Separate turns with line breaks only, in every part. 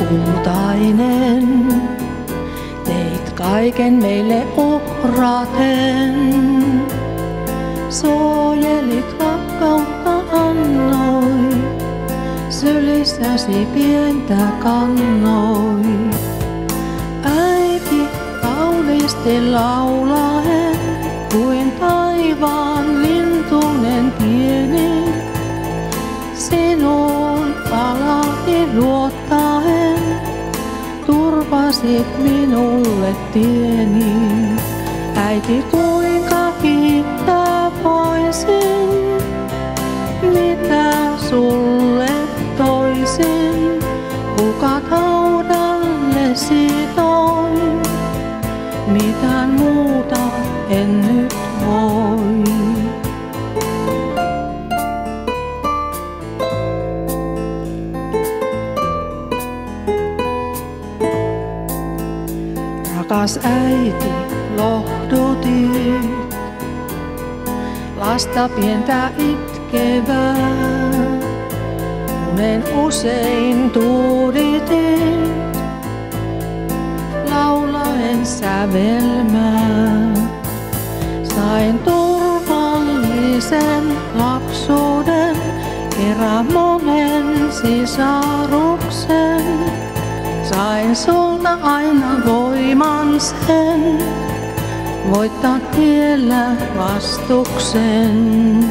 kultainen, teit kaiken meille uhraten. Suojelit rakkautta annoit, sylissäsi pientä kannoit. Äiti kauniisti laulaen, kuin taivaan lintunen pieni. Sinuun palasi luottaen, turvasit minulle tieni. Äiti, kuinka kiittää voisin, mitä sulle toisin, kukat haudalle sitoin, mitään muuta en nyt voi. Rakas äiti, lohdutit lasta pientä itkevää. Unen usein tuuditit, laulaen sävelmää. Sain turvallisen lapsuuden, kerran monen sisaruksen. Sain sulta aina voiman sen, voittaa tiellä vastuksen.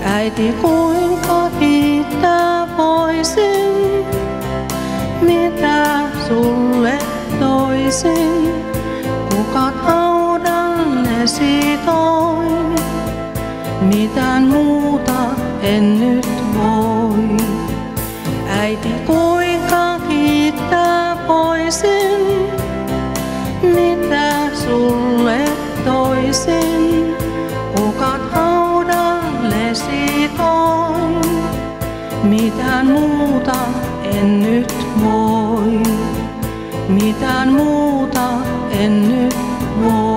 Äiti, kuinka kiittää voisin, mitä sulle toisin, kukat haudalle sitoin, mitään muuta en nyt voi. Äiti, kuinka kiittää voisin, mitä sulle toisin, kukat haudalle sitoin, mitään muuta en nyt voi, mitään muuta en nyt voi.